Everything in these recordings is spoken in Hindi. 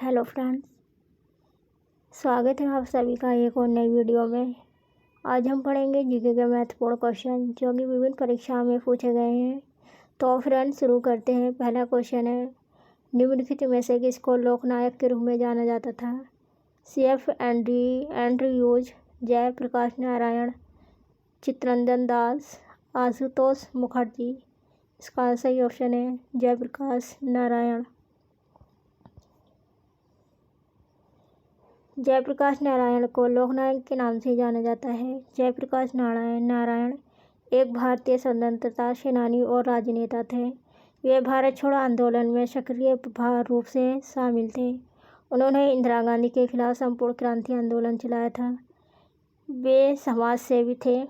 हेलो फ्रेंड्स, स्वागत है आप सभी का एक और नई वीडियो में। आज हम पढ़ेंगे जीके के महत्वपूर्ण क्वेश्चन जो कि विभिन्न परीक्षाओं में पूछे गए हैं। तो फ्रेंड्स शुरू करते हैं। पहला क्वेश्चन है, निम्नलिखित में से किसको लोकनायक के रूप में जाना जाता था? CF Andrews, Jayaprakash Narayan, Chittaranjan Das, Ashutosh Mukherjee. इसका सही ऑप्शन है जयप्रकाश नारायण। जयप्रकाश नारायण को लोकनायक के नाम से जाना जाता है। जयप्रकाश नारायण एक भारतीय स्वतंत्रता सेनानी और राजनेता थे। वे भारत छोड़ो आंदोलन में सक्रिय रूप से शामिल थे। उन्होंने इंदिरा गांधी के खिलाफ संपूर्ण क्रांति आंदोलन चलाया था। वे समाज सेवी थे।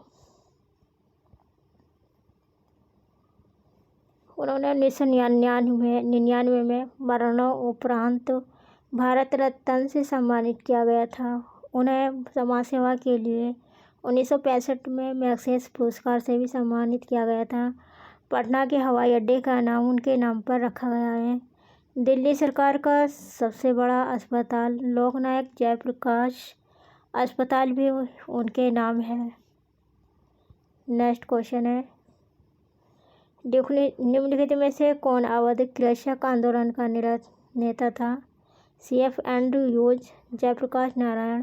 उन्होंने 1999 में मरणोपरांत भारत रत्न से सम्मानित किया गया था। उन्हें समाज सेवा के लिए 1965 में मैग्सेसे पुरस्कार से भी सम्मानित किया गया था। पटना के हवाई अड्डे का नाम उनके नाम पर रखा गया है। दिल्ली सरकार का सबसे बड़ा अस्पताल लोकनायक जयप्रकाश अस्पताल भी उनके नाम है। नेक्स्ट क्वेश्चन है, निम्नलिखित में से कौन अवध कृषक आंदोलन का नेता था? CF Andrews, Jayaprakash Narayan,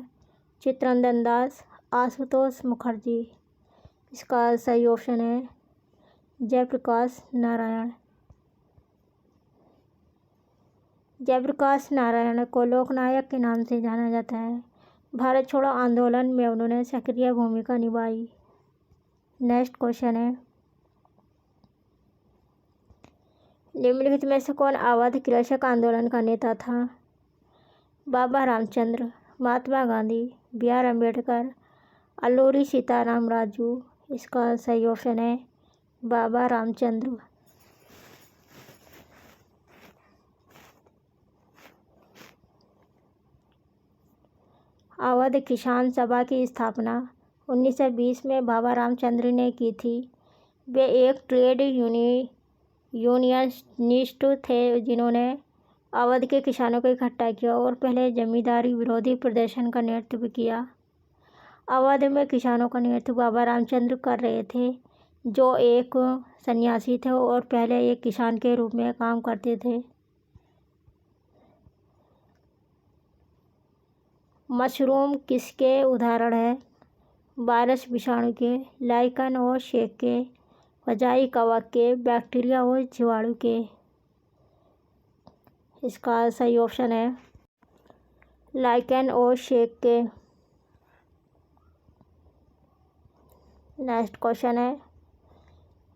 Chittaranjan Das, Ashutosh Mukherjee. इसका सही ऑप्शन है जयप्रकाश नारायण। जयप्रकाश नारायण को लोकनायक के नाम से जाना जाता है। भारत छोड़ो आंदोलन में उन्होंने सक्रिय भूमिका निभाई। नेक्स्ट क्वेश्चन है, निम्नलिखित में से कौन अवध कृषक आंदोलन का नेता था? बाबा रामचंद्र, महात्मा गांधी, BR अम्बेडकर, अल्लूरी सीताराम राजू। इसका सही ऑप्शन है बाबा रामचंद्र। अवध किसान सभा की स्थापना 1920 में बाबा रामचंद्र ने की थी। वे एक ट्रेड यूनियनिस्ट थे जिन्होंने अवध के किसानों को इकट्ठा किया और पहले जमींदारी विरोधी प्रदर्शन का नेतृत्व किया। अवध में किसानों का नेतृत्व बाबा रामचंद्र कर रहे थे, जो एक सन्यासी थे और पहले एक किसान के रूप में काम करते थे। मशरूम किसके उदाहरण है? वायरस विषाणु के, लाइकन और शेक के, फजाई कवक के, बैक्टीरिया और जीवाणु के। इसका सही ऑप्शन है लाइकन और शेक के। नेक्स्ट क्वेश्चन है,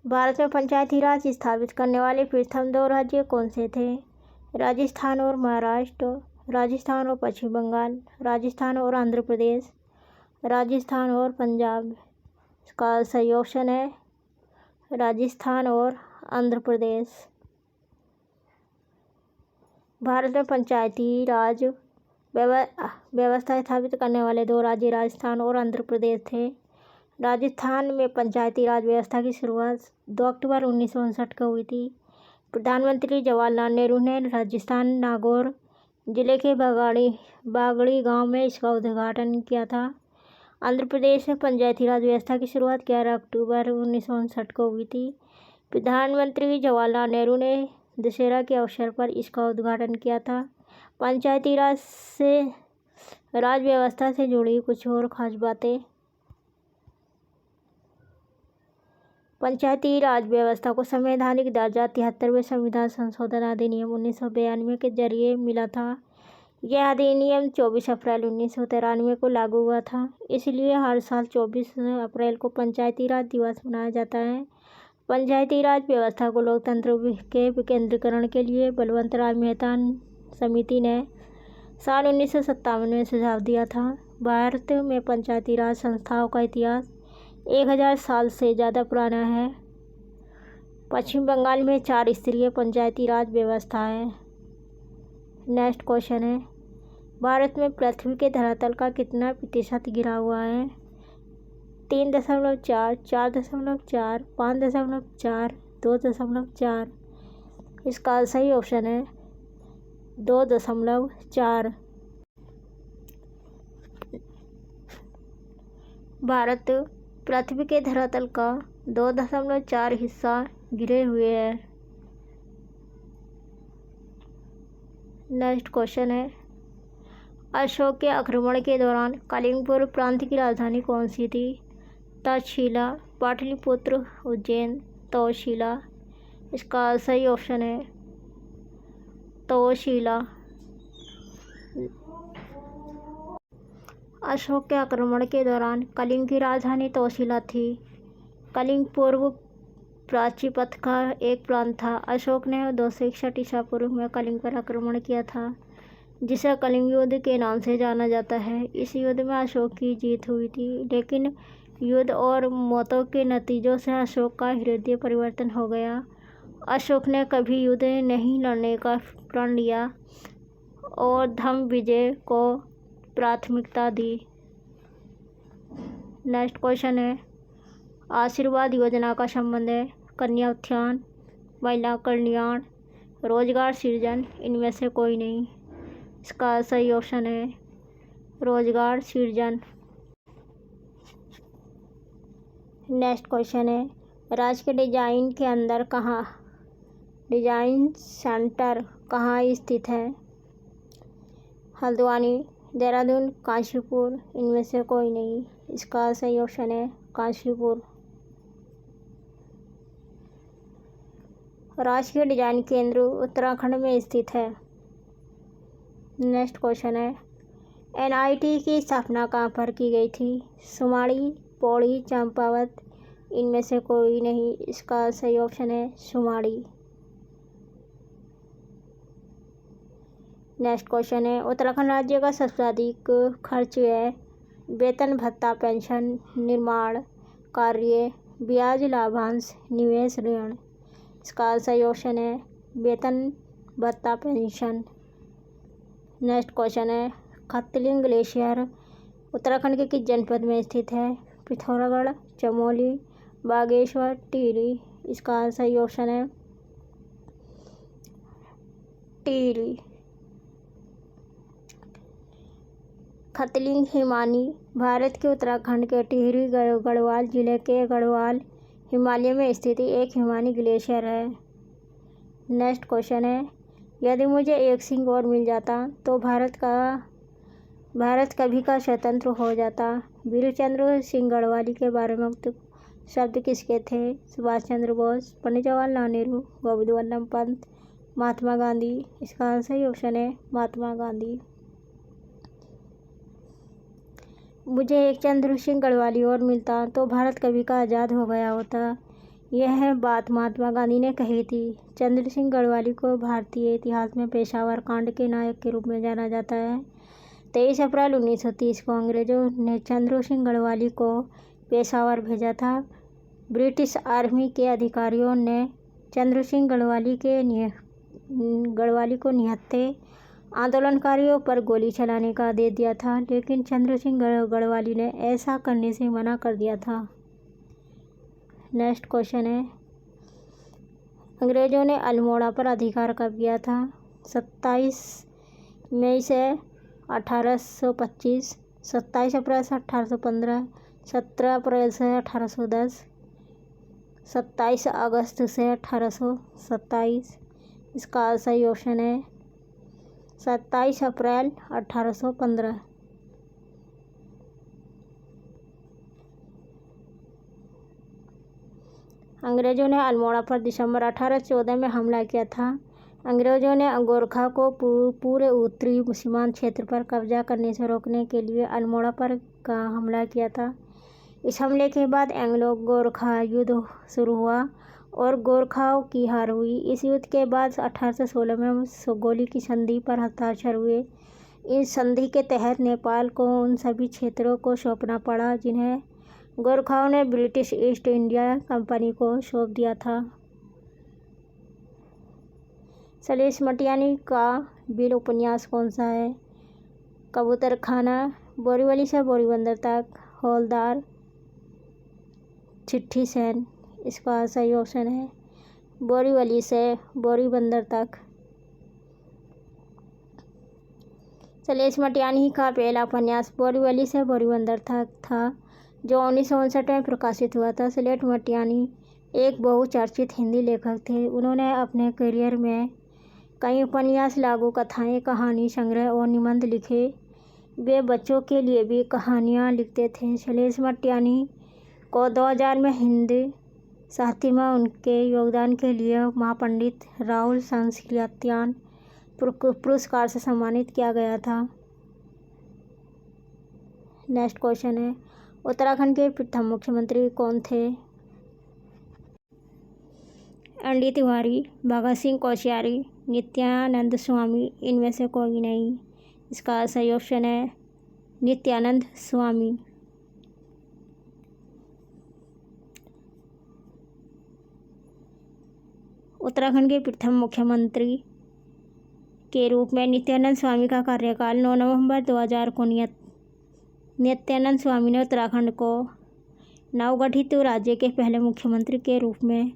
भारत में पंचायती राज स्थापित करने वाले प्रथम 2 राज्य कौन से थे? राजस्थान और महाराष्ट्र, राजस्थान और पश्चिम बंगाल, राजस्थान और आंध्र प्रदेश, राजस्थान और पंजाब। इसका सही ऑप्शन है राजस्थान और आंध्र प्रदेश। भारत में पंचायती राज व्यवस्था स्थापित करने वाले 2 राज्य राजस्थान और आंध्र प्रदेश थे। राजस्थान में पंचायती राज व्यवस्था की शुरुआत 2 अक्टूबर 1959 को हुई थी। प्रधानमंत्री जवाहरलाल नेहरू ने राजस्थान नागौर जिले के बागड़ी गांव में इसका उद्घाटन किया था। आंध्र प्रदेश में पंचायती राज व्यवस्था की शुरुआत 11 अक्टूबर 1959 को हुई थी। प्रधानमंत्री जवाहरलाल नेहरू ने दशहरा के अवसर पर इसका उद्घाटन किया था। पंचायती राज व्यवस्था से जुड़ी कुछ और खास बातें। पंचायती राज व्यवस्था को संवैधानिक दर्जा 73वें संविधान संशोधन अधिनियम 1992 के जरिए मिला था। यह अधिनियम 24 अप्रैल 1993 को लागू हुआ था। इसलिए हर साल 24 अप्रैल को पंचायती राज दिवस मनाया जाता है। पंचायती राज व्यवस्था को लोकतंत्र के विकेंद्रीकरण के लिए बलवंत राय मेहता समिति ने साल 1957 में सुझाव दिया था। भारत में पंचायती राज संस्थाओं का इतिहास 1000 साल से ज़्यादा पुराना है। पश्चिम बंगाल में 4 स्तरीय पंचायती राज व्यवस्था है। नेक्स्ट क्वेश्चन है, भारत में पृथ्वी के धरातल का कितना प्रतिशत घिरा हुआ है? 3.4, 4.4, 5.4, 2.4। इसका सही ऑप्शन है 2.4। भारत पृथ्वी के धरातल का 2.4 हिस्सा घिरे हुए है। नेक्स्ट क्वेश्चन है, अशोक के आक्रमण के दौरान कलिंगपुर प्रांत की राजधानी कौन सी थी? तक्षशिला, पाटलिपुत्र, उज्जैन, तक्षशिला। इसका सही ऑप्शन है तक्षशिला। अशोक के आक्रमण के दौरान कलिंग की राजधानी तक्षशिला थी। कलिंग पूर्व प्राचीपथ का एक प्रांत था। अशोक ने 261 ईसा पूर्व में कलिंग पर आक्रमण किया था, जिसे कलिंग युद्ध के नाम से जाना जाता है। इस युद्ध में अशोक की जीत हुई थी, लेकिन युद्ध और मौतों के नतीजों से अशोक का हृदय परिवर्तन हो गया। अशोक ने कभी युद्ध नहीं लड़ने का प्रण लिया और धर्म विजय को प्राथमिकता दी। नेक्स्ट क्वेश्चन है, आशीर्वाद योजना का संबंध है कन्या उत्थान, महिला कल्याण, रोजगार सृजन, इनमें से कोई नहीं। इसका सही ऑप्शन है रोजगार सृजन। नेक्स्ट क्वेश्चन है, राज्य के डिजाइन के अंदर डिजाइन सेंटर कहाँ स्थित है? हल्द्वानी, देहरादून, काशीपुर, इनमें से कोई नहीं। इसका सही ऑप्शन है काशीपुर। राष्ट्रीय डिजाइन केंद्र उत्तराखंड में स्थित है। नेक्स्ट क्वेश्चन है, NIT की स्थापना कहाँ पर की गई थी? सुमाड़ी, पौड़ी, चंपावत, इनमें से कोई नहीं। इसका सही ऑप्शन है सुमाड़ी। नेक्स्ट क्वेश्चन है, उत्तराखंड राज्य का सबसे अधिक खर्च है वेतन भत्ता, पेंशन, निर्माण कार्य, ब्याज, लाभांश, निवेश, ऋण। इसका सही ऑप्शन है वेतन भत्ता, पेंशन। नेक्स्ट क्वेश्चन है, खतलिंग ग्लेशियर उत्तराखंड के किस जनपद में स्थित है? पिथौरागढ़, चमोली, बागेश्वर, टिहरी। इसका सही ऑप्शन है टिहरी। खतलिंग हिमानी भारत के उत्तराखंड के टिहरी गढ़वाल जिले के गढ़वाल हिमालय में स्थित एक हिमानी ग्लेशियर है। नेक्स्ट क्वेश्चन है, यदि मुझे एक सिंह और मिल जाता तो भारत कभी का स्वतंत्र हो जाता? वीरचंद्र सिंह गढ़वाली के बारे में उक्त शब्द किसके थे? सुभाष चंद्र बोस, पंडित जवाहरलाल नेहरू, गोविंद वल्लभ पंत, महात्मा गांधी। इसका सही ऑप्शन है महात्मा गांधी। मुझे एक चंद्र सिंह गढ़वाली और मिलता तो भारत कभी का आज़ाद हो गया होता। यह बात महात्मा गांधी ने कही थी। चंद्र सिंह गढ़वाली को भारतीय इतिहास में पेशावर कांड के नायक के रूप में जाना जाता है। 23 अप्रैल 1930 को अंग्रेजों ने चंद्र सिंह गढ़वाली को पेशावर भेजा था। ब्रिटिश आर्मी के अधिकारियों ने चंद्र सिंह गढ़वाली को निहत्थे आंदोलनकारियों पर गोली चलाने का आदेश दिया था, लेकिन चंद्र सिंह गढ़वाली ने ऐसा करने से मना कर दिया था। नेक्स्ट क्वेश्चन है, अंग्रेजों ने अल्मोड़ा पर अधिकार कब किया था? 27 मई से 1825, 27 अप्रैल से 1815, 17 अप्रैल से 1810, 27 अगस्त से 1827। इसका सही ऑप्शन है 27 अप्रैल 1815। अंग्रेजों ने अल्मोड़ा पर दिसंबर 1814 में हमला किया था। अंग्रेजों ने गोरखा को पूरे उत्तरी सीमांत क्षेत्र पर कब्जा करने से रोकने के लिए अल्मोड़ा पर हमला किया था। इस हमले के बाद एंग्लो गोरखा युद्ध शुरू हुआ और गोरखाओं की हार हुई। इस युद्ध के बाद 1816 में सोगोली की संधि पर हस्ताक्षर हुए। इस संधि के तहत नेपाल को उन सभी क्षेत्रों को सौंपना पड़ा जिन्हें गोरखाओं ने ब्रिटिश ईस्ट इंडिया कंपनी को सौंप दिया था। सलीस मटियानी का बिल उपन्यास कौन सा है? कबूतर खाना, बोरीवली से बोरीबंदर तक, हौलदार, चिट्ठी सेन। इसका सही ऑप्शन है बोरीवली से बोरीबंदर तक। शैलेश मटियानी का पहला उपन्यास बोरीवली से बोरीबंदर था जो 1959 में प्रकाशित हुआ था। शैलेश मटियानी एक बहुचर्चित हिंदी लेखक थे। उन्होंने अपने करियर में कई उपन्यास, लघु कथाएं, कहानी संग्रह और निबंध लिखे। वे बच्चों के लिए भी कहानियां लिखते थे। शैलेश मटियानी को 2000 में हिंदी साहित्य में उनके योगदान के लिए महापंडित राहुल संस्कृत्यायन पुरस्कार से सम्मानित किया गया था। नेक्स्ट क्वेश्चन है, उत्तराखंड के प्रथम मुख्यमंत्री कौन थे? एन डी तिवारी, भगत सिंह कोश्यारी, नित्यानंद स्वामी, इनमें से कोई नहीं। इसका सही ऑप्शन है नित्यानंद स्वामी। उत्तराखंड के प्रथम मुख्यमंत्री के रूप में नित्यानंद स्वामी का कार्यकाल 9 नवंबर 2000 को नित्यानंद स्वामी ने उत्तराखंड को नवगठित राज्य के पहले मुख्यमंत्री के रूप में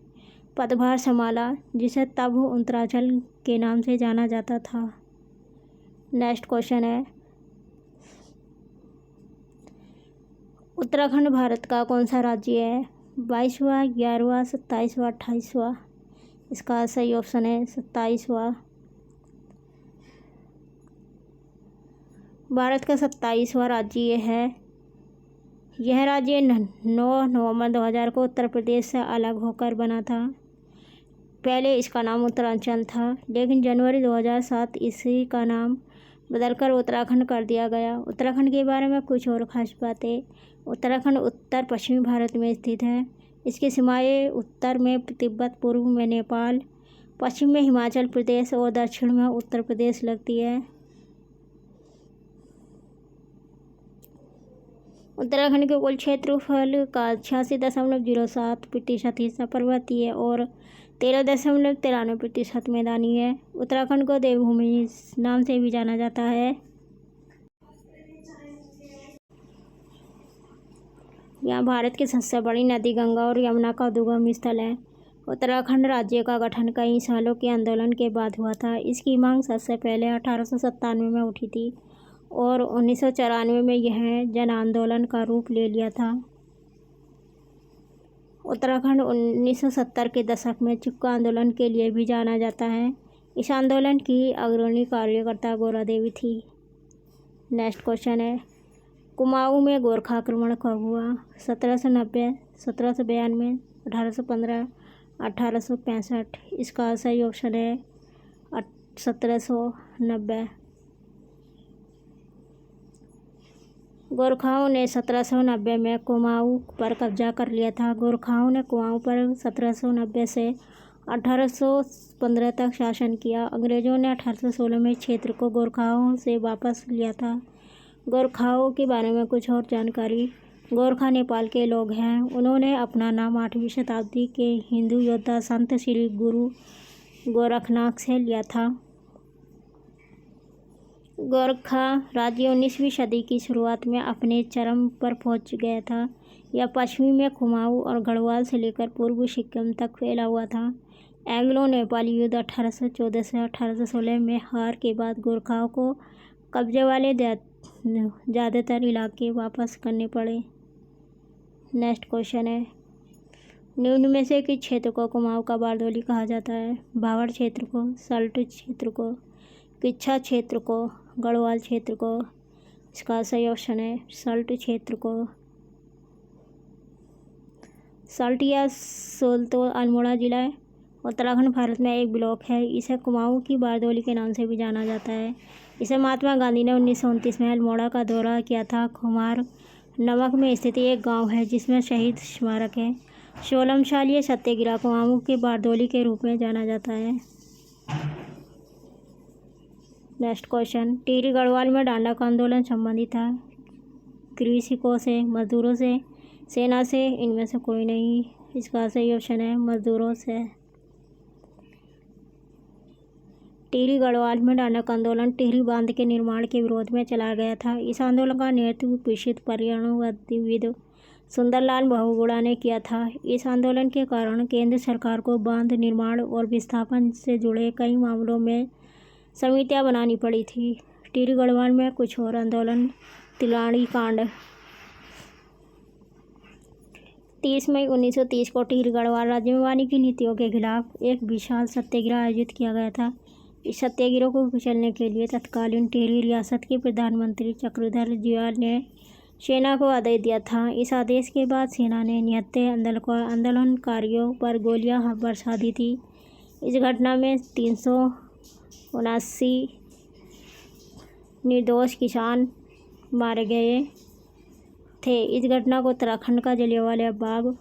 पदभार संभाला, जिसे तब उत्तरांचल के नाम से जाना जाता था। नेक्स्ट क्वेश्चन है, उत्तराखंड भारत का कौन सा राज्य है? 22वां, 11वां, 27वां, 28वां? इसका सही ऑप्शन है 27वां। भारत का 27वां राज्य ये है। यह राज्य 9 नवंबर 2000 को उत्तर प्रदेश से अलग होकर बना था। पहले इसका नाम उत्तरांचल था, लेकिन जनवरी 2007 इसी का नाम बदलकर उत्तराखंड कर दिया गया। उत्तराखंड के बारे में कुछ और खास बातें। उत्तराखंड उत्तर पश्चिमी भारत में स्थित है। इसकी सीमाएं उत्तर में तिब्बत, पूर्व में नेपाल, पश्चिम में हिमाचल प्रदेश और दक्षिण में उत्तर प्रदेश लगती है। उत्तराखंड के कुल क्षेत्रफल का 86.07% हिस्सा पर्वतीय और 13.93% मैदानी है। उत्तराखंड को देवभूमि नाम से भी जाना जाता है। यहाँ भारत की सबसे बड़ी नदी गंगा और यमुना का उद्गम स्थल है। उत्तराखंड राज्य का गठन कई सालों के आंदोलन के बाद हुआ था। इसकी मांग सबसे पहले 1897 में उठी थी और 1994 में यह जन आंदोलन का रूप ले लिया था। उत्तराखंड 1970 के दशक में चिपको आंदोलन के लिए भी जाना जाता है। इस आंदोलन की अग्रणी कार्यकर्ता गौरा देवी थी। नेक्स्ट क्वेश्चन है, कुमाऊं में गोरखा आक्रमण कब हुआ? 1790, 1792, 1815, 1865? इसका सही ऑप्शन है 1790। गोरखाओं ने 1790 में कुमाऊं पर कब्जा कर लिया था। गोरखाओं ने कुमाऊं पर 1790 से 1815 तक शासन किया। अंग्रेजों ने 1816 में क्षेत्र को गोरखाओं से वापस लिया था। गोरखाओं के बारे में कुछ और जानकारी। गोरखा नेपाल के लोग हैं। उन्होंने अपना नाम 8वीं शताब्दी के हिंदू योद्धा संत श्री गुरु गोरखनाथ से लिया था। गोरखा राज्य 19वीं सदी की शुरुआत में अपने चरम पर पहुंच गया था। यह पश्चिमी में कुमाऊं और गढ़वाल से लेकर पूर्व सिक्किम तक फैला हुआ था। एंग्लो नेपाली युद्ध 1814 से 1816 में हार के बाद गोरखाओं को कब्जे वाले ज़्यादातर इलाके वापस करने पड़े। नेक्स्ट क्वेश्चन है, निम्न में से किस क्षेत्र को कुमाऊं का बारदोली कहा जाता है? भावर क्षेत्र को, सल्ट क्षेत्र को, किच्छा क्षेत्र को, गढ़वाल क्षेत्र को? इसका सही ऑप्शन है सल्ट क्षेत्र को। सल्ट या सोलतो अल्मोड़ा जिला है। उत्तराखंड भारत में एक ब्लॉक है। इसे कुमाऊं की बारदोली के नाम से भी जाना जाता है। इसे महात्मा गांधी ने 1929 में अल्मोड़ा का दौरा किया था। खुमार नमक में स्थित एक गांव है जिसमें शहीद स्मारक है। सोलमशाली सत्याग्रह कुमाऊं के बारदोली के रूप में जाना जाता है। नेक्स्ट क्वेश्चन, टिहरी गढ़वाल में डांडा का आंदोलन संबंधित था कृषकों से, मजदूरों से, सेना से? इनमें से कोई नहीं। इसका सही ऑप्शन है मजदूरों से। टिहरी गढ़वाल में डांडा का आंदोलन टिहरी बांध के निर्माण के विरोध में चलाया गया था। इस आंदोलन का नेतृत्व प्रसिद्ध पर्यावरणविद सुंदरलाल बहुगुणा ने किया था। इस आंदोलन के कारण केंद्र सरकार को बांध निर्माण और विस्थापन से जुड़े कई मामलों में समितियां बनानी पड़ी थी। टिहरी गढ़वाल में कुछ और आंदोलन। तिलाड़ी कांड। 30 मई 1930 को टिहरी गढ़वाल राज्य में वानी की नीतियों के खिलाफ एक विशाल सत्याग्रह आयोजित किया गया था। इस सत्याग्रह को कुचलने के लिए तत्कालीन टिहरी रियासत के प्रधानमंत्री चक्रधर जियाल ने सेना को आदेश दिया था। इस आदेश के बाद सेना ने निहत्थे आंदोलनकारियों पर गोलियां बरसा दी थी। इस घटना में 379 निर्दोष किसान मारे गए थे। इस घटना को उत्तराखंड का जलियांवाला बाग